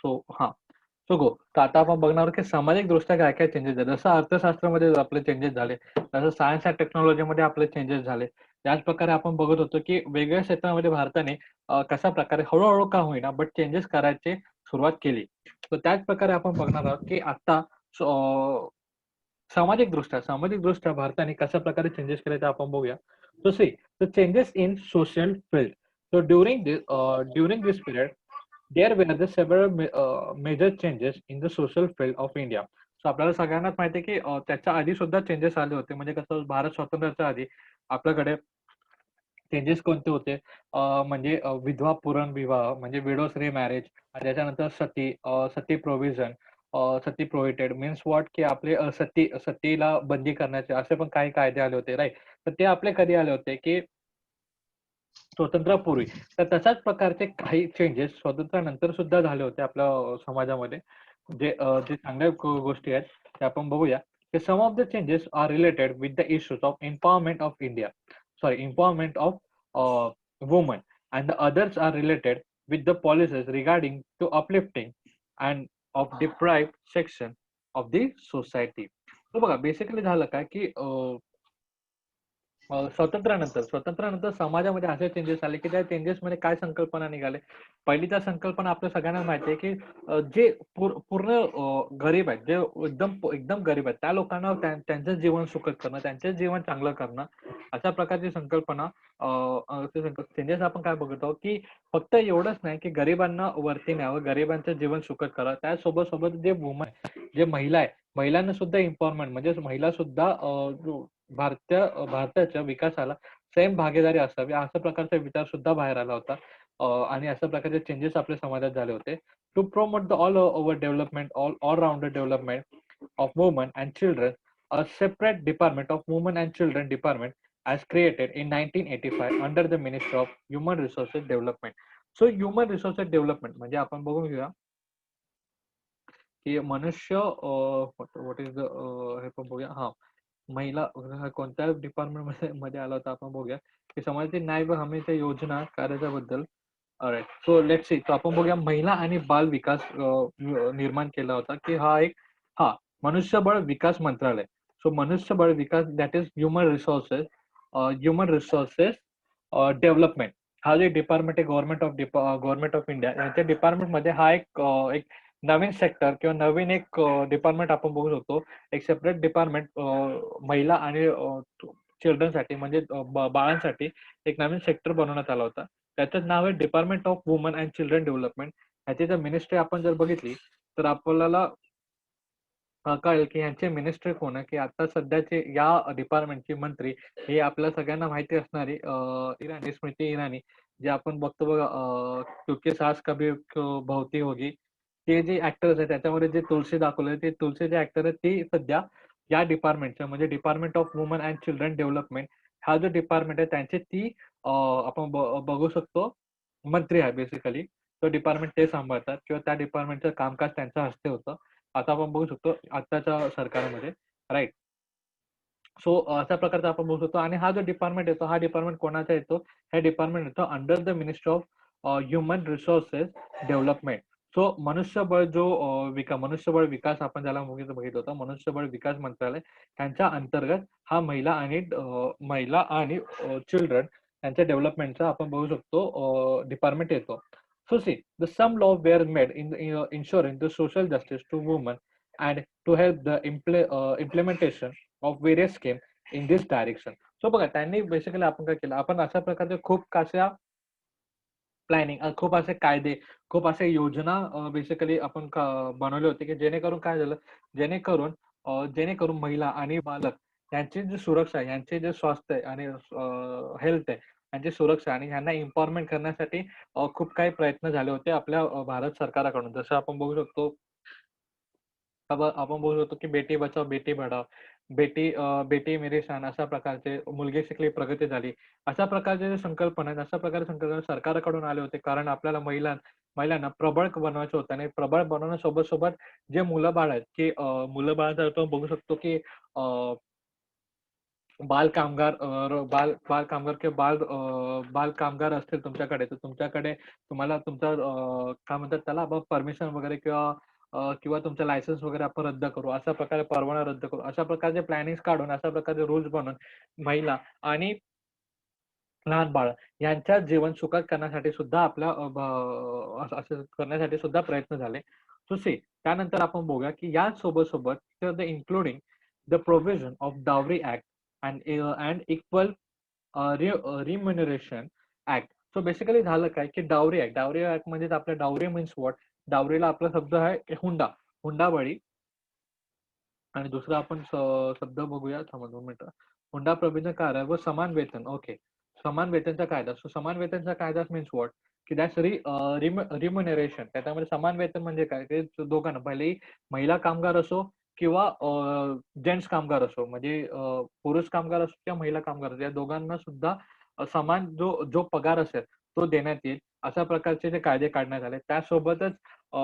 So हां. So गो. तर आता आपण बघणार आहोत की सामाजिक दृष्ट्या काय-काय चेंजेस झाले. जसं अर्थशास्त्रामध्ये आपले चेंजेस झाले, तसं सायन्स अँड टेक्नॉलॉजीमध्ये आपले चेंजेस झाले. त्याच प्रकारे आपण बघत होतो की वेगवेगळ्या क्षेत्रामध्ये भारताने कशाप्रकारे हळू-हळू का होईना बट चेंजेस करायची सुरुवात केली. तर त्याच प्रकारे आपण बघणार आहोत की आता सामाजिकदृष्ट्या भारताने कशाप्रकारे चेंजेस केले ते आपण बघूया. So see, the changes in social field. So during this period, there were the several major changes in the social field of India. So आपल्याला सगळ्यांनाच माहिती आहे की त्याच्या आधी सुद्धा चेंजेस आले होते. म्हणजे कसं भारत स्वातंत्र्याच्या आधी आपल्याकडे चेंजेस कोणते होते? म्हणजे विधवा पुनर्विवाह म्हणजे विडोज रिमॅरेज, त्याच्यानंतर sati provision, sati prohibited means what की आपले सतीला बंदी करण्याचे असे पण काही कायदे आले होते, राइट? तर ते आपले कधी आले होते की स्वातंत्र्यापूर्वी. तर तशाच प्रकारचे काही चेंजेस स्वातंत्र्यानंतर सुद्धा झाले होते आपल्या समाजामध्ये. जे चांगल्या गोष्टी आहेत, त्या आपण बघूया. की some of the changes are related with the issues of empowerment of India. Sorry, empowerment of woman and the others are related with the policies regarding to uplifting and of deprived section of the society. तर बघा basically झालं काय की स्वातंत्र्यानंतर समाजामध्ये असे changes आले की त्या चेंजेसमध्ये काय संकल्पना निघाले. पहिली तर संकल्पना आपल्या सगळ्यांना माहिती आहे की जे पूर्ण गरीब आहेत, जे एकदम एकदम गरीब आहेत, त्या लोकांना त्यांचं जीवन सुखद करणं, त्यांचं जीवन चांगलं करणं, अशा प्रकारची संकल्पना चेंजेस आपण काय बघत आहोत की फक्त एवढंच नाही की गरिबांना वरती न्यावं, गरिबांचं जीवन सुखद करावं, त्यासोबत सोबत जे वुमन, जे महिला आहे, महिलांना सुद्धा एम्पॉवरमेंट म्हणजे महिला सुद्धा भारताच्या विकासाला सेम भागीदारी असावी अशा प्रकारचा विचार सुद्धा बाहेर आला होता. आणि अशा प्रकारचे चेंजेस आपल्या समाजात झाले होते. To promote the all over development, all rounder development of woman and children, a separate department of women and children department as created in 1985 under the Ministry of Human Resources Development. So human resources development म्हणजे आपण बघून घेऊया की मनुष्य what is the हे पण बघूया. हा, महिला कोणत्या डिपार्टमेंट मध्ये मध्ये आला होता आपण बघूया की समाजातील न्याय व हमीच्या योजना कार्याच्याबद्दल. Alright, so let's see. तो आपण बघूया महिला आणि बाल विकास निर्माण केला होता की हा मनुष्यबळ विकास मंत्रालय. सो मनुष्यबळ विकास that is human resources development. हा जे डिपार्टमेंट आहे गव्हर्नमेंट ऑफ इंडिया यांच्या डिपार्टमेंटमध्ये हा एक नवीन सेक्टर किंवा नवीन एक डिपार्टमेंट आपण बघू शकतो. एक सेपरेट डिपार्टमेंट महिला आणि चिल्ड्रनसाठी म्हणजे बाळांसाठी एक नवीन सेक्टर बनवण्यात आला होता. त्याचं नाव आहे department of woman and children development. ह्याची जर मिनिस्ट्री आपण जर बघितली तर आपल्याला कळेल की ह्यांचे मिनिस्टर कोण आहे, की आता सध्याचे या डिपार्टमेंटचे मंत्री हे आपल्या सगळ्यांना माहिती असणारी इराणी, स्मृती इराणी, जे आपण बघतो बघा क्योंकि सास कभी बहती होगी. ते जे ऍक्टर्स आहेत त्याच्यामध्ये जे तुलसी दाखवले ते तुलसी जे ऍक्टर आहेत ते सध्या या डिपार्टमेंटच्या म्हणजे department of woman and children development हा जो डिपार्टमेंट आहे त्यांचे ती आपण बघू शकतो मंत्री आहे बेसिकली. तो डिपार्टमेंट ते सांभाळतात किंवा त्या डिपार्टमेंटचं कामकाज त्यांच्या हस्ते होतं. आता आपण बघू शकतो आत्ताच्या सरकारमध्ये, राईट. सो अशा प्रकारचा आपण बघू शकतो आणि हा जो डिपार्टमेंट येतो हा डिपार्टमेंट कोणाचा येतो? हा डिपार्टमेंट येतो under the ministry of human resources development. So मनुष्यबळ विकास आपण ज्याला बघितलं होतं मनुष्यबळ विकास मंत्रालय त्यांच्या अंतर्गत हा महिला आणि चिल्ड्रन यांच्या डेव्हलपमेंटचा आपण बघू शकतो डिपार्टमेंट येतो. So see, the some law were made in ensuring the social justice to women and to help the implementation of various schemes in this direction. So बघा त्यांनी बेसिकली आपण काय केलं, आपण अशा प्रकारचे खूप अशा प्लॅनिंग, खूप असे कायदे, खूप अशा योजना बेसिकली आपण बनवले होते की जेणेकरून काय झालं, जेणेकरून महिला आणि बालक यांची जी सुरक्षा आहे, यांचे जे स्वास्थ्य आहे आणि हेल्थ आहे, यांची सुरक्षा आणि ह्यांना एम्पॉवरमेंट करण्यासाठी खूप काही प्रयत्न झाले होते आपल्या भारत सरकाराकडून. जसं आपण बघू शकतो आपण बोलत होतो की बेटी बचाव, बेटी पढाव, बेटी मेरी शान अशा प्रकारचे मुलगी शिकली प्रगती झाली. अशा प्रकारचे जे संकल्पना आहेत, अशा प्रकारे संकल्पना सरकारकडून आले होते. कारण आपल्याला महिलांना प्रबळ बनवायचं होतं आणि प्रबळ बनवण्यासोबत सोबत जे मुलं बाळ आहेत की मुलं बाळाचं आपण बघू शकतो की बाल कामगार बाल कामगार किंवा बाल कामगार असतील तुमच्याकडे, तर तुमच्याकडे तुम्हाला तुमचा काय म्हणतात त्याला आपण परमिशन वगैरे किंवा तुमचं लायसन्स वगैरे आपण रद्द करू, अशा प्रकारे परवाना रद्द करू, अशा प्रकारचे प्लॅनिंग्स काढून, अशा प्रकारचे रूल्स बनवून महिला आणि लहान बाळ यांच्या जीवन सुखद करण्यासाठी सुद्धा असं करण्यासाठी सुद्धा प्रयत्न झाले. सो सी त्यानंतर आपण बघूया, की या सोबत including the provision of dowry act and equal remuneration act. So basically झालं काय, की डावरी ॲक्ट म्हणजेच आपलं डावरी मीन्स व्हॉट? डावरीला आपला शब्द आहे हुंडा, हुंडाबळी. आणि दुसरा आपण शब्द बघूया, थांबा 2 मिनिटं. हुंडा प्रविष्ट कायदा व समान वेतन. ओके. समान वेतनचा कायदा. सो समान वेतनचा कायदा मीन्स व्हॉट? की दॅट्स रिम्युनरेशन. त्याच्यामध्ये समान वेतन म्हणजे काय? ते दोघांना भलेही महिला कामगार असो किंवा जेंट्स कामगार असो, म्हणजे पुरुष कामगार असो किंवा महिला कामगार असो, या दोघांना सुद्धा समान जो जो पगार असेल तो देण्यात येईल. अशा प्रकारचे जे कायदे काढण्यात आले. त्यासोबतच अ,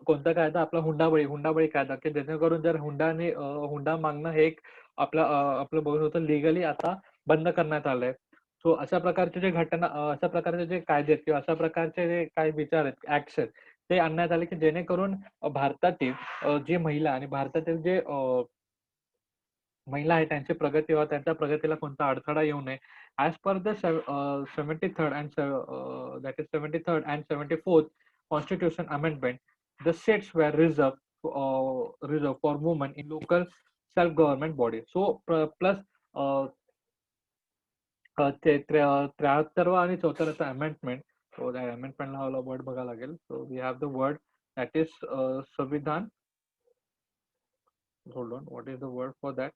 कोणता कायदा आपला हुंडाबळी कायदा, की जेणेकरून जर हुंडा मागणं हे एक आपलं बघत होतं लीगली आता बंद करण्यात आलंय. सो अशा प्रकारचे जे कायदे आहेत किंवा अशा प्रकारचे जे काही विचार आहेत, ॲक्ट्स आहेत, ते आणण्यात आले, की जेणेकरून भारतातील जी महिला आणि भारतातील जे महिला आहेत त्यांची प्रगती व त्यांच्या प्रगतीला कोणता अडथळा येऊ नये. As per the 73rd that is 73rd and 74th Constitution Amendment, the seats were reserved for women in local self-government bodies. So plus अ, ते 73वा आणि 74चा अमेंडमेंट. सो त्या अमेंडमेंटला मला वर्ड बघावं लागेल. So we have the word that is samvidhan. Hold on. What is the word for that?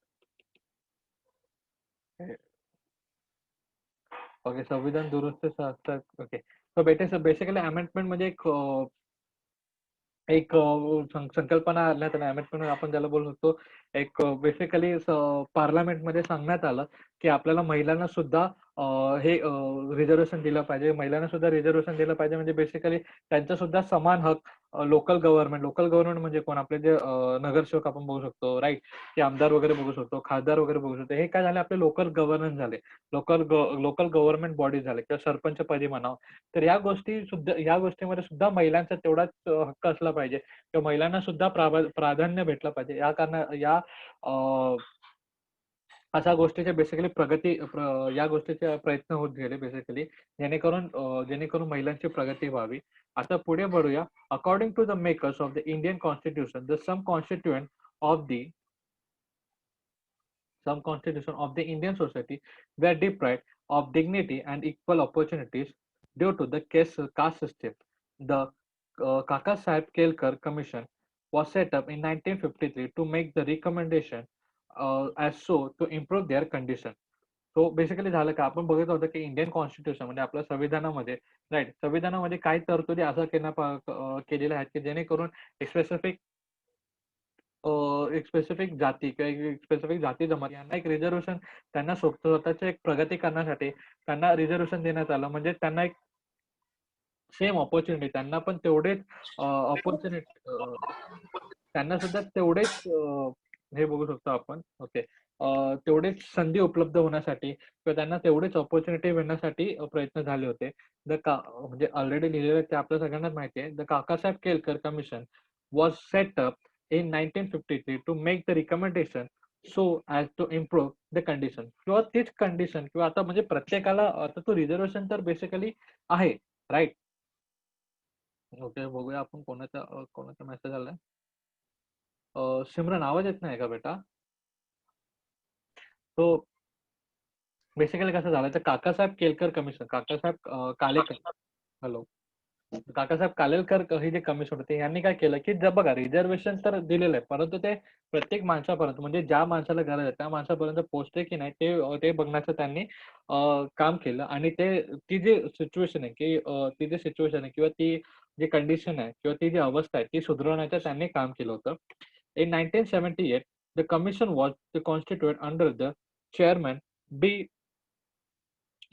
Okay. संविधान दुरुस्ती संस्था. Okay. So basically amendment म्हणजे एक संकल्पना आणण्यात आली. अमेंडमेंट आपण ज्याला बोलू शकतो. एक बेसिकली पार्लमेंटमध्ये सांगण्यात आलं, की आपल्याला महिलांना सुद्धा हे रिझर्व्हेशन दिलं पाहिजे. महिलांना सुद्धा रिझर्व्हेशन दिलं पाहिजे म्हणजे बेसिकली त्यांचा सुद्धा समान हक लोकल गव्हर्नमेंट म्हणजे कोण? आपले जे नगरसेवक आपण बघू शकतो, राइट? की आमदार वगैरे बघू शकतो, खासदार वगैरे बघू शकतो. हे काय झाले? आपले लोकल गव्हर्नन्स झाले. लोकल गव्हर्नमेंट बॉडीज झाले किंवा सरपंचपदी म्हणा. तर या गोष्टीमध्ये सुद्धा महिलांचा तेवढाच हक्क असला पाहिजे किंवा महिलांना सुद्धा प्राधान्य भेटलं पाहिजे. अ, अशा गोष्टीचे बेसिकली या गोष्टीचे प्रयत्न होत गेले बेसिकली जेणेकरून महिलांची प्रगती व्हावी. आता पुढे बढूया. According to the makers of the Indian constitution, the of the some constitution of the Indian society were deprived of dignity and equal opportunities due to the caste system. The Kaka Sahib Kelkar Commission was set up in 1953 to make the recommendation as so to improve their condition. So basically झालं का आपण बघितलं होतं की Indian constitution म्हणजे आपल्या संविधानामध्ये right संविधानामध्ये काही तरतुदी असं केलेल्या आहेत की जेणेकरून स्पेसिफिक एक स्पेसिफिक जाती किंवा एक स्पेसिफिक जाती जमात यांना एक रिझर्वेशन त्यांना स्वतःची एक प्रगती करण्यासाठी त्यांना रिझर्वेशन देण्यात आलं. म्हणजे त्यांना एक सेम अपॉर्च्युनिटी त्यांना पण तेवढेच अपॉर्च्युनिटी त्यांना सुद्धा तेवढेच हे बघू शकतो आपण. ओके. तेवढेच संधी उपलब्ध होण्यासाठी किंवा त्यांना तेवढेच अपॉर्च्युनिटी मिळण्यासाठी प्रयत्न झाले होते. म्हणजे ऑलरेडी लिहिलेलं आहे ते आपल्या सगळ्यांनाच माहिती आहे. The Kakasaheb Kelkar commission was set up in 1953 to make the recommendation so as to improve the condition किंवा तीच कंडिशन किंवा आता म्हणजे प्रत्येकाला आता तो रिझर्वेशन तर बेसिकली आहे, राईट? ओके. बघूया आपण कोणाचा मेसेज आलाय. सिमरन आवाज येत नाही का बेटा? तो बेसिकली कसं झालं तर काकासाहेब केलकर कमिशन काकासाहेब कालेकर. हॅलो. काकासाहेब कालेलकर हे जे कमिशन होते यांनी काय केलं की जर बघा रिझर्वेशन तर दिलेलं आहे परंतु ते प्रत्येक माणसापर्यंत म्हणजे ज्या माणसाला गरज आहे त्या माणसापर्यंत पोहोचते की नाही ते बघण्याचं त्यांनी काम केलं आणि ती जी सिच्युएशन आहे की ती जी सिच्युएशन आहे किंवा ती जी कंडिशन आहे किंवा ती जी अवस्था आहे ती सुधारवण्याचं त्यांनी काम केलं होतं. In 1978 the commission was constitute under the chairman B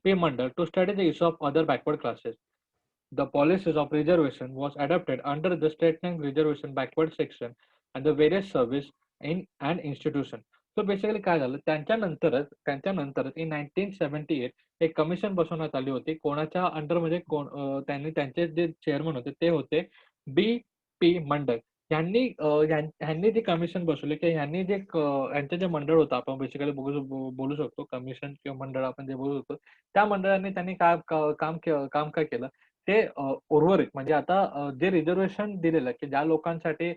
P. Mandal to study the issue of other backward classes. The policies of reservation was adopted under the strengthening reservation backward section and the various service in and institution. So basically काय झालं त्यांच्यानंतरच in 1978 एक commission बसवण्यात आली होती. कोणाच्या अंडरमध्ये त्यांनी त्यांचे जे चेअरमन होते ते होते बी.पी. मंडल. ह्यांनी जी कमिशन बसवली की यांचं जे मंडळ होतं आपण बेसिकली बोलू शकतो कमिशन किंवा मंडळ आपण जे बोलू शकतो. त्या मंडळाने त्यांनी काम काय केलं ते उर्वरित म्हणजे आता जे रिझर्व्हेशन दिलेलं आहे की ज्या लोकांसाठी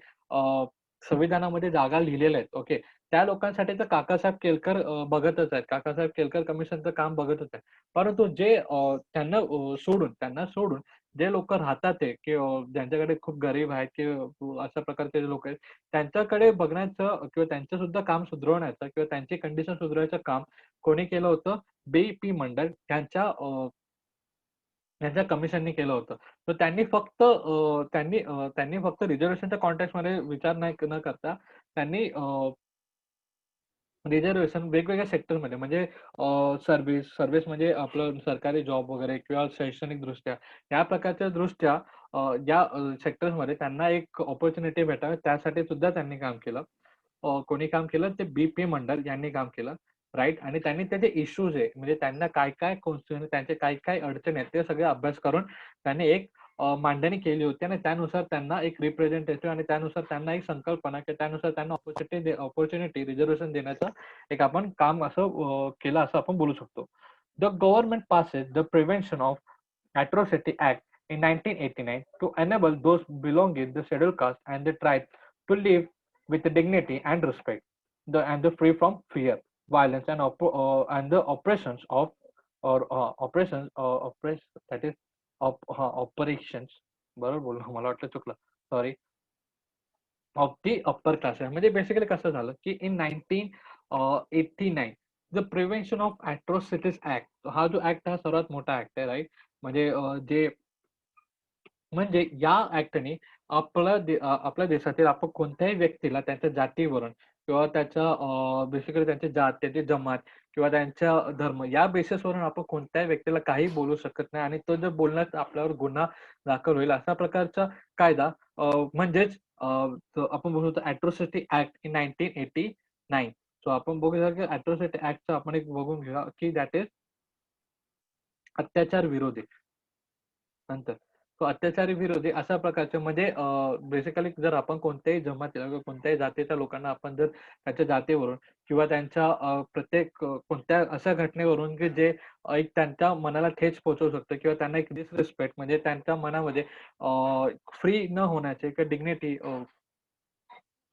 संविधानामध्ये जागा लिहिलेल्या आहेत. ओके. त्या लोकांसाठी तर काकासाहेब केलकर बघतच आहेत. काकासाहेब केलकर कमिशनचं काम बघतच आहेत. परंतु जे त्यांना सोडून जे लोकं राहतात आहे, की ज्यांच्याकडे खूप गरीब आहेत, की अशा प्रकारचे लोक आहेत, त्यांच्याकडे बघण्याचं किंवा त्यांचं सुद्धा काम सुधारवण्याचं किंवा त्यांची कंडिशन सुधारवायचं काम कोणी केलं होतं? बी.पी. मंडल यांच्या कमिशननी केलं होतं. तर त्यांनी फक्त रिझर्व्हेशनच्या कॉन्टेक्स्टमध्ये विचार न करता त्यांनी रिझर्व्हेशन वेगवेगळ्या सेक्टरमध्ये म्हणजे सर्व्हिस म्हणजे आपलं सरकारी जॉब वगैरे किंवा शैक्षणिकदृष्ट्या या प्रकारच्या दृष्ट्या या सेक्टर्समध्ये त्यांना एक अपॉर्च्युनिटी भेटावी त्यासाठी सुद्धा त्यांनी काम केलं. कोणी काम केलं? ते बी.पी. मंडल यांनी काम केलं, राइट? आणि त्यांनी त्याचे इश्यूज आहे म्हणजे त्यांना काय-काय त्यांचे काय-काय अडचणी आहेत ते सगळे अभ्यास करून त्यांनी एक मांडणी केली होती आणि त्यानुसार त्यांना एक रिप्रेझेंटेटिव्ह आणि त्यानुसार त्यांना एक संकल्पना की त्यानुसार त्यांना अपॉर्च्युनिटी रिझर्व्हेशन देण्याचं एक आपण काम असं केलं असं आपण बोलू शकतो. The government passes the prevention of Atrocity Act in 1989 to enable those belonging the scheduled caste and the tribes to live with dignity and respect, and the free from fear, violence, and the oppressions of or oppressions that is operations. बरोबर बोललो मला वाटलं चुकलं. Sorry. Of the upper classes म्हणजे basically कसं झालं, की in 1989 the prevention of अॅट्रॉसिटीज act हा जो ॲक्ट हा सर्वात मोठा ॲक्ट आहे, राइट? म्हणजे या ॲक्टने आपल्या देशातील आपण कोणत्याही व्यक्तीला त्यांच्या जातीवरून किंवा बेसिकली त्यांची जात, त्याची जमात किंवा त्यांचा धर्म या बेसिसवरून आपण कोणत्याही व्यक्तीला काही बोलू शकत नाही आणि तो जर बोलण्यात आपल्यावर गुन्हा दाखल होईल अशा प्रकारचा कायदा म्हणजेच आपण बोलू शकतो अॅट्रॉसिटी ॲक्ट इन 1989. सो आपण बघूया की अॅट्रॉसिटी ॲक्टचं आपण एक बघून घेऊया की दॅट इज अत्याचार विरोधी. नंतर तो अत्याचारी विरोधी अशा प्रकारचे म्हणजे बेसिकली जर आपण कोणत्याही जमातीला किंवा कोणत्याही जातीच्या लोकांना आपण जर त्यांच्या जातीवरून किंवा त्यांच्या प्रत्येक कोणत्या अशा घटनेवरून की जे एक त्यांच्या मनाला ठेच पोहोचवू शकतं किंवा त्यांना एक डिसरिस्पेक्ट म्हणजे त्यांच्या मनामध्ये फ्री न होण्याचे किंवा डिग्निटी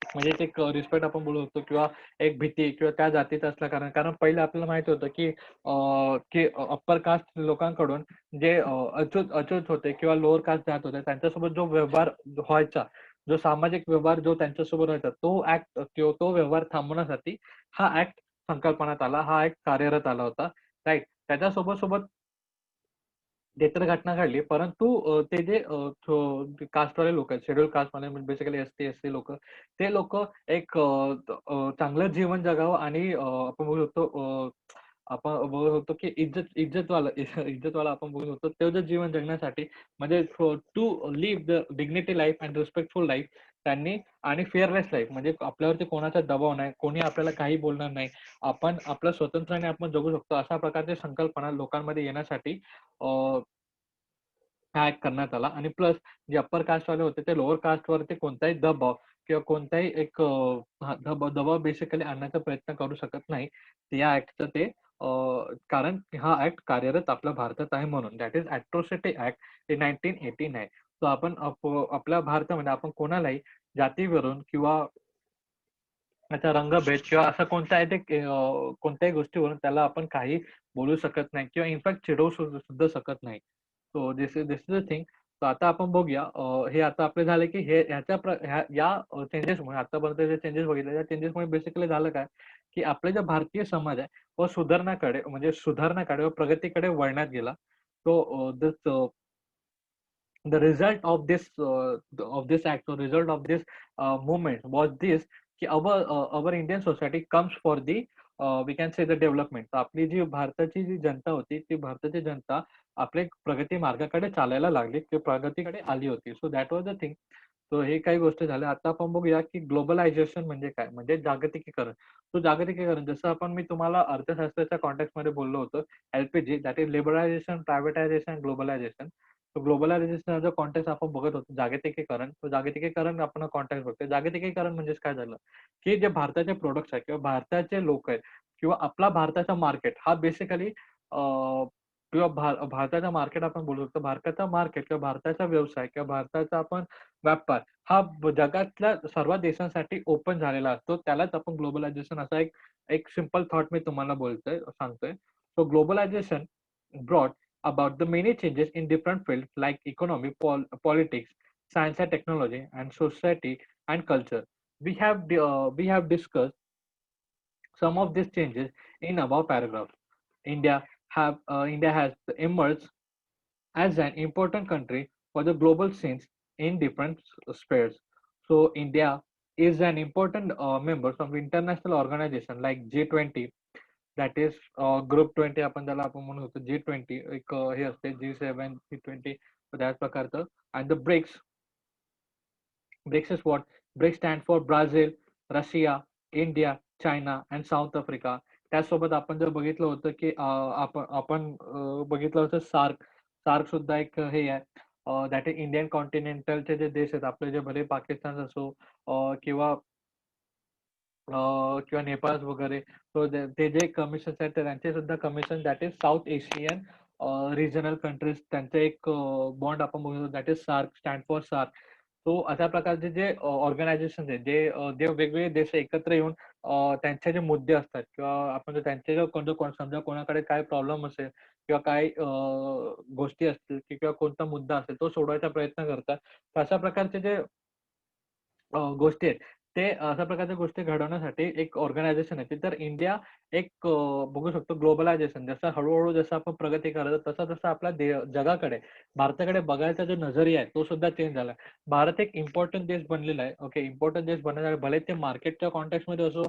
म्हणजे एक रिस्पेक्ट आपण बोलू शकतो किंवा एक भीती किंवा त्या जातीचं असल्या कारण कारण पहिलं आपल्याला माहिती होतं की अप्पर कास्ट लोकांकडून जे अछूत होते किंवा लोअर कास्ट जात होते त्यांच्यासोबत जो व्यवहार व्हायचा, जो सामाजिक व्यवहार जो त्यांच्यासोबत व्हायचा तो ऍक्ट किंवा तो व्यवहार थांबवण्यासाठी हा ऍक्ट संकल्पनात आला, हा ऍक्ट कार्यरत आला होता, राइट? त्याच्यासोबत सोबत ते तर घटना घडली. परंतु ते जे कास्टवाले लोक आहेत, शेड्यूल कास्टवाले म्हणजे बेसिकली एस-टी, एस-सी लोकं, ते लोकं एक चांगलं जीवन जगावं आणि आपण बोलू शकतो की इज्जतवालं इज्जतवाला आपण बोलू शकतो. तेवढं जीवन जगण्यासाठी म्हणजे to live the dignity life and respectful life त्यांनी आणि फिअरलेस लाईफ म्हणजे आपल्यावरती कोणाचा दबाव नाही, कोणी आपल्याला काही बोलणार नाही. आपण आपल्या स्वतंत्र्याने आपण जगू शकतो. अशा प्रकारची संकल्पना लोकांमध्ये येण्यासाठी अ, हा ॲक्ट करण्यात आला आणि प्लस जे अप्पर कास्टवाले होते ते लोअर कास्टवरती कोणताही दबाव किंवा कोणताही एक दबाव बेसिकली आणण्याचा प्रयत्न करू शकत नाही. या ॲक्टचं कारण हा ॲक्ट कार्यरत आपल्या भारतात आहे म्हणून. That is atrocity act in 1989. So आपण आपल्या भारतामध्ये आपण कोणालाही जातीवरून किंवा त्याचा रंगभेद किंवा असं कोणत्याही गोष्टीवरून त्याला आपण काही बोलू शकत नाही किंवा इनफॅक्ट चिडवू सुद्धा शकत नाही. So this is the thing. तर आता आपण बघूया हे आता आपले झाले की हे या चेंजेसमुळे आतापर्यंत जे चेंजेस बघितले त्या चेंजेसमुळे बेसिकली झालं काय, की आपला जो भारतीय समाज आहे व सुधारण्याकडे व प्रगतीकडे वळण्यात गेला. So the result of this act or result of this movement was this की our Indian society comes for the we can say the development. तर आपली जी भारताची जी जनता होती ती भारताची जनता आपल्या प्रगती मार्गाकडे चालायला लागली किंवा प्रगतीकडे आली होती. So that was the thing. तो हे काही गोष्टी झाल्या. आता आपण बघूया, की ग्लोबलायझेशन म्हणजे काय? म्हणजे जागतिकीकरण. तो जागतिकीकरण जसं मी तुम्हाला अर्थशास्त्राच्या कॉन्टेक्स्टमध्ये बोललो होतो, LPG that is liberalisation, privatisation, globalisation. तो ग्लोबलायझेशनचा कॉन्टेक्स्ट आपण बघत होतो, जागतिकीकरण. तो जागतिकीकरण आपण कॉन्टेक्स्ट बघतोय. जागतिकीकरण म्हणजेच काय झालं, की जे भारताचे प्रॉडक्ट्स आहेत किंवा भारताचे लोक आहेत किंवा आपला भारताचा मार्केट हा बेसिकली किंवा भारताचा मार्केट आपण बोलू शकतो. भारताचा मार्केट किंवा भारताचा व्यवसाय किंवा भारताचा आपण व्यापार हा जगातल्या सर्व देशांसाठी ओपन झालेला असतो. त्यालाच आपण ग्लोबलायझेशन असा एक एक सिंपल थॉट मी तुम्हाला सांगतोय. So globalisation brought about the many changes in different fields like economy, politics, science and technology, and society and culture. We have discussed some of these changes in above paragraph. India has emerged as an important country for the global scenes in different spheres. So India is an important member of international organization like G20, that is group 20 आपण त्याला आपण म्हणू शकतो G20 एक हे असते G7, G20 त्याच प्रकारचं and the BRICS is what? BRICS stand for Brazil, Russia, India, China and South Africa. त्याचसोबत आपण जर बघितलं होतं की आपण आपण बघितलं होतं सार्क सुद्धा एक हे आहे दॅट इज इंडियन कॉन्टिनेंटलचे जे देश आहेत आपले जे भले पाकिस्तान असो किंवा किंवा नेपाळ वगैरे सो ते जे कमिशन्स आहेत त्यांचे सुद्धा commission that is South Asian regional countries त्यांचे एक बॉन्ड आपण बघू शकतो that is SAARC stand for SAARC. So अशा प्रकारचे जे ऑर्गनायझेशन आहेत जे वेगवेगळे देश एकत्र येऊन त्यांचे जे मुद्दे असतात किंवा आपण त्यांचे समजा कोणाकडे काय प्रॉब्लेम असेल किंवा काय गोष्टी असतील किंवा कोणता मुद्दा असेल तो सोडवायचा प्रयत्न करतात. तर अशा प्रकारचे जे गोष्टी आहेत ते अशा प्रकारच्या गोष्टी घडवण्यासाठी एक ऑर्गनायझेशन आहे. तर इंडिया एक बघू शकतो ग्लोबलायझेशन जसं हळू-हळू जसं आपण प्रगती करत तसा आपला जगाकडे भारताकडे बघायचा जो नजरिया आहे तो सुद्धा चेंज झाला. भारत एक इम्पोर्टंट देश बनलेला आहे. ओके, इम्पोर्टंट देश बनण्यासाठी भले ते मार्केटच्या कॉन्टेक्स्टमध्ये असो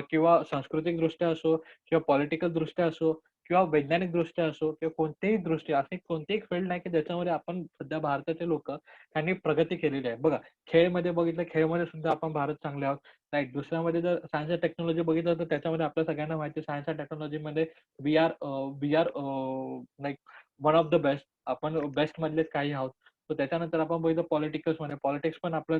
किंवा सांस्कृतिकदृष्ट्या असो किंवा पॉलिटिकल दृष्ट्या असो किंवा वैज्ञानिकदृष्ट्या असो किंवा कोणतीही दृष्टी अशी कोणतीही फील्ड नाही की ज्याच्यामध्ये आपण सध्या भारताचे लोकं त्यांनी प्रगती केलेली आहे. बघा खेळमध्ये बघितलं, खेळमध्ये सुद्धा आपण भारत चांगले आहोत. राइट. दुसऱ्यामध्ये जर सायन्स अँड टेक्नॉलॉजी बघितलं तर त्याच्यामध्ये आपल्या सगळ्यांना माहिती आहे सायन्स अँड टेक्नॉलॉजीमध्ये we are like one of the best. आपण बेस्ट मधलेच काही आहोत. तर त्याच्यानंतर आपण बघितलं पॉलिटिक्समध्ये पॉलिटिक्स पण आपल्या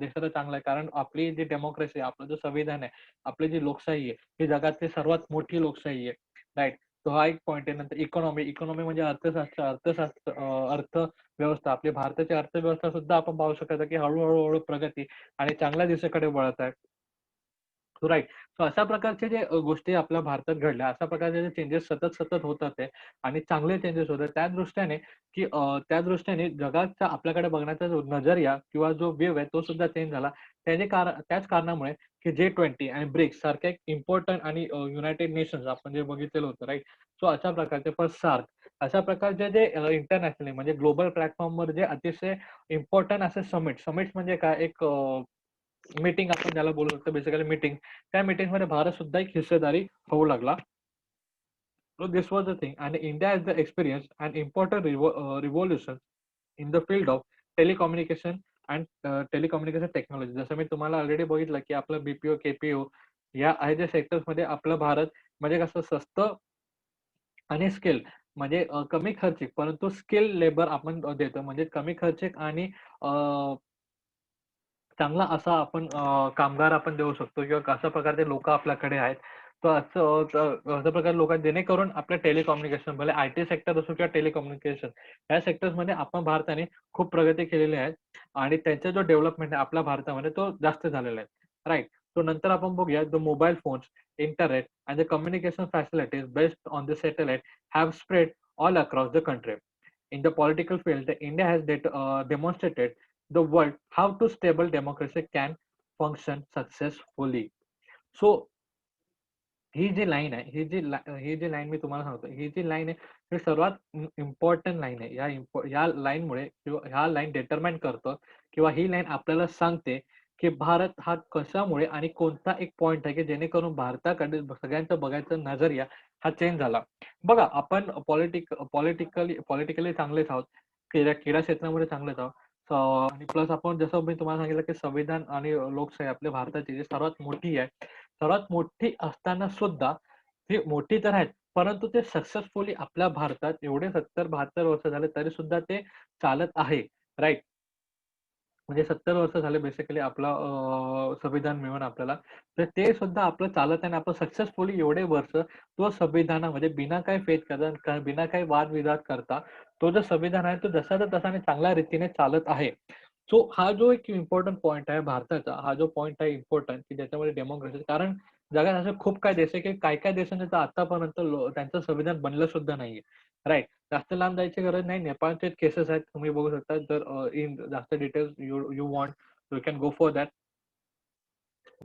देशाला चांगलं आहे. कारण आपली जी डेमोक्रेसी आहे, आपलं जे संविधान आहे, आपली जी लोकशाही आहे, ही जगातली सर्वात मोठी लोकशाही आहे. राइट. तो हा एक पॉइंट आहे. नंतर इकॉनॉमी म्हणजे अर्थव्यवस्था आपली भारताची अर्थव्यवस्था सुद्धा आपण पाहू शकतो की हळू प्रगती आणि चांगल्या दिशेकडे वळत आहे. राइट. सो अशा प्रकारचे जे गोष्टी आपल्या भारतात घडल्या, अशा प्रकारचे जे चेंजेस सतत होतात आहे आणि चांगले चेंजेस होत आहेत. त्या दृष्टीने की त्या दृष्टीने जगाचा आपल्याकडे बघण्याचा जो नजरिया किंवा जो व्ह्यू आहे तो सुद्धा चेंज झाला. त्याच कारणामुळे की G20 आणि ब्रिक्स सारखे एक इम्पोर्टंट आणि युनायटेड नेशन्स आपण जे बघितलेलं होतं राइट. सो अशा प्रकारचे पण सार्क अशा प्रकारचे जे इंटरनॅशनली म्हणजे ग्लोबल प्लॅटफॉर्मवर जे अतिशय इम्पोर्टंट असे समिट्स म्हणजे काय एक मीटिंग आपण ज्याला बोलू शकतो बेसिकली मीटिंग. त्या मीटिंगमध्ये भारत सुद्धा एक हिस्सेदारी होऊ लागला. So this was the thing and India has the experience and important revolution in the field of telecommunication and telecommunication technology. जसं मी तुम्हाला ऑलरेडी बघितलं की आपलं BPO, KPO या आहे ज्या सेक्टर्समध्ये आपलं भारत म्हणजे कसं स्वस्त आणि स्किल म्हणजे कमी खर्चिक परंतु स्किल लेबर आपण देतो. म्हणजे कमी खर्चिक आणि अ, चांगला असा आपण कामगार आपण देऊ शकतो किंवा कशा प्रकारचे लोकं आपल्याकडे आहेत. तर अशा प्रकारे लोक जेणेकरून आपलं टेलिकम्युनिकेशन भले आय-टी सेक्टर असो किंवा टेलिकम्युनिकेशन या सेक्टर्समध्ये आपण भारताने खूप प्रगती केलेली आहे आणि त्यांचा जो डेव्हलपमेंट आहे आपल्या भारतामध्ये तो जास्त झालेला आहे. राइट. तो नंतर आपण बघूया the mobile phones, internet and the communication facilities based on the satellite have spread all across the country. In the political field, India has demonstrated the world how to stable democracy can function successfully. So ही जी line आहे, ही जी line मी तुम्हाला सांगतो, ही जी line आहे, ही सर्वात इम्पोर्टंट लाईन आहे. या लाईनमुळे किंवा ह्या लाईन डिटरमाइन करतं किंवा ही लाईन आपल्याला सांगते, की भारत हा कशामुळे आणि कोणता एक पॉइंट आहे, की जेणेकरून भारताकडे सगळ्यांचा बघायचा नजरिया हा चेंज झाला. बघा आपण पॉलिटिकली चांगलेच आहोत. क्रीडा क्षेत्रामध्ये चांगलेच आहोत. आणि प्लस आपण जसं मी तुम्हाला सांगितलं की संविधान आणि लोकशाही आपल्या भारताची जी सर्वात मोठी आहे, सर्वात मोठी असताना सुद्धा ती मोठी तर आहेत, परंतु ते सक्सेसफुली आपल्या भारतात एवढे 70-72 वर्ष झाले तरी सुद्धा ते चालत आहे. राइट? म्हणजे 70 वर्ष झाले बेसिकली आपलं संविधान मिळून आपल्याला. तर ते सुद्धा आपलं चालत आहे आणि आपण सक्सेसफुली एवढे वर्ष तो संविधानामध्ये बिना काही फेद करता, बिना काही वादविवाद करता, तो जो संविधान आहे तो जसाच्या तसा आणि चांगल्या रीतीने चालत आहे. सो हा जो एक इम्पोर्टंट पॉइंट आहे भारताचा, हा जो पॉइंट आहे इम्पोर्टंट की ज्याच्यामध्ये डेमोक्रेसी कारण जगात असे खूप काही देश आहे की काही-काही देशांचे तर आतापर्यंत त्यांचं संविधान बनलं सुद्धा नाहीये. राइट? जास्त लांब जायची गरज नाही. नेपाळचे केसेस आहेत. तुम्ही बघू शकता. जर इन जास्त details you you want, you can go for that.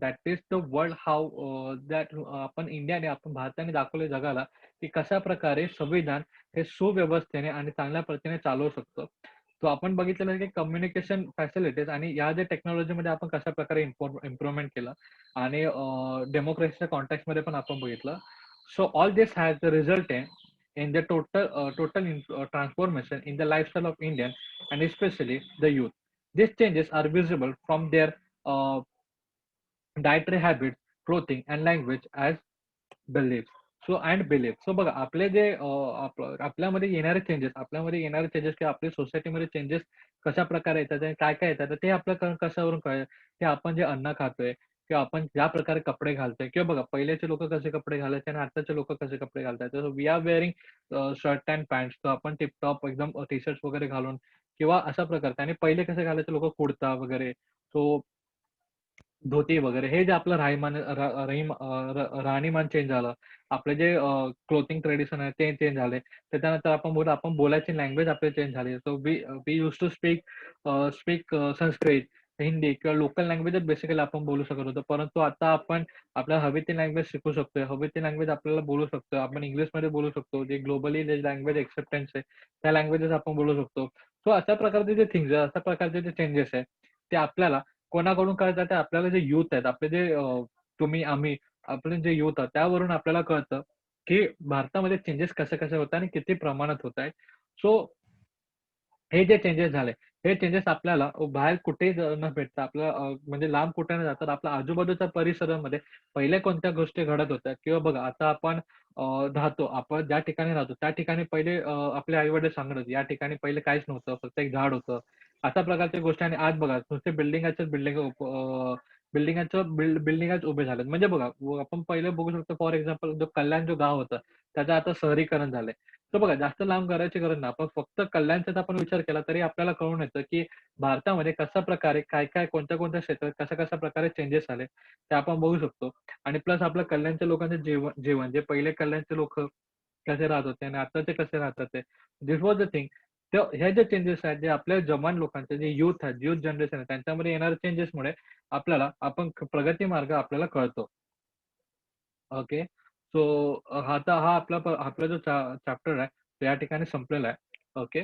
That is the world how that आपण इंडियाने, आपण भारताने दाखवले जगाला, की कशाप्रकारे संविधान हे सुव्यवस्थेने आणि चांगल्या पद्धतीने चालवू शकतो. तो आपण बघितलेलं आहे की कम्युनिकेशन फॅसिलिटीज आणि या ज्या टेक्नॉलॉजीमध्ये आपण कशाप्रकारे इम्प्रुव्हमेंट केलं आणि डेमोक्रेसीच्या कॉन्टेक्स्टमध्ये पण आपण बघितलं. So all this has the result in the total transformation in the lifestyle of Indian and especially the youth. These changes are visible from their dietary habits, clothing, and language as belief. So and belief. So बघा आपले जे आपल्यामध्ये येणारे changes, आपल्यामध्ये येणारे changes किंवा आपल्या सोसायटीमध्ये चेंजेस कशाप्रकारे येतात आणि काय-काय येतात, तर ते आपल्याला कशावरून कळेल, की आपण जे अन्न खातोय किंवा आपण ज्या प्रकारे कपडे घालतोय किंवा बघा पहिलेचे लोकं कसे कपडे घालायचे आणि आताचे लोकं कसे कपडे घालतायत. तर we are wearing shirt and pants. तर आपण टिप-टॉप एकदम टी-शर्ट्स वगैरे घालून किंवा अशा प्रकारचे आणि पहिले कसे घालायचे लोकं कुर्ता वगैरे. सो धोती वगैरे हे जे आपलं राहीमान रा रहीम राहणीमान चेंज झालं. आपले जे क्लोथिंग ट्रेडिशन आहे ते चेंज झाले. त्याच्यानंतर आपण बोलायची लँग्वेज आपली चेंज झाली. So we used to speak Sanskrit, Hindi किंवा लोकल लँग्वेजच बेसिकली आपण बोलू शकत होतो. परंतु आता आपण आपल्याला हवी ती लँग्वेज शिकू शकतोय. हवी ती लँग्वेज आपल्याला बोलू शकतो. आपण इंग्लिशमध्ये बोलू शकतो. जे ग्लोबली जे लँग्वेज एक्सेप्टन्स आहे, त्या लँग्वेजेस आपण बोलू शकतो. सो अशा प्रकारचे जे थिंग्स आहे, अशा प्रकारचे जे चेंजेस आहे, ते आपल्याला कोणाकडून कळतात ते आपल्याला जे यूथ आहेत, आपले जे तुम्ही, आम्ही, आपले जे यूथ आहेत त्यावरून आपल्याला कळतं, की भारतामध्ये चेंजेस कसे-कसे होत आहे आणि किती प्रमाणात होत आहे. सो हे जे चेंजेस झाले, हे चेंजेस आपल्याला बाहेर कुठेही न भेटता आपलं म्हणजे लांब कुठे न जाता आपल्या आजूबाजूच्या परिसरामध्ये पहिल्या कोणत्या गोष्टी घडत होत्या किंवा बघा आता आपण राहतो. आपण ज्या ठिकाणी राहतो त्या ठिकाणी पहिले आपले आई-वडील सांगत होते, या ठिकाणी पहिले काहीच नव्हतं, फक्त एक झाड होतं. अशा प्रकारच्या गोष्टी आणि आज बघा नुसते बिल्डिंगच उभे झालेत. म्हणजे बघा आपण पहिले बघू शकतो फॉर एक्झाम्पल जो कल्याण जो गाव होतं, त्याचं आता शहरीकरण झालंय. तर बघा जास्त लांब करायची गरज नाही. आपण फक्त कल्याणचाच आपण विचार केला तरी आपल्याला कळून येतं, की भारतामध्ये कशाप्रकारे, काय-काय, कोणत्या-कोणत्या क्षेत्रात कशा-कशा प्रकारे चेंजेस आले, ते आपण बघू शकतो. आणि प्लस आपल्या कल्याणच्या लोकांचं जीवन जे पहिले कल्याणचे लोकं कसे राहत होते आणि आताचे कसे राहतात ते. This was the thing. तर हे जे चेंजेस आहेत, जे आपल्या जवान लोकांचे जे यूथ आहेत, यूथ जनरेशन आहे, त्यांच्यामध्ये येणाऱ्या चेंजेसमुळे आपल्याला प्रगती मार्ग आपल्याला कळतो. ओके. सो आता हा आपला जो चॅप्टर आहे, तो या ठिकाणी संपलेला आहे. ओके.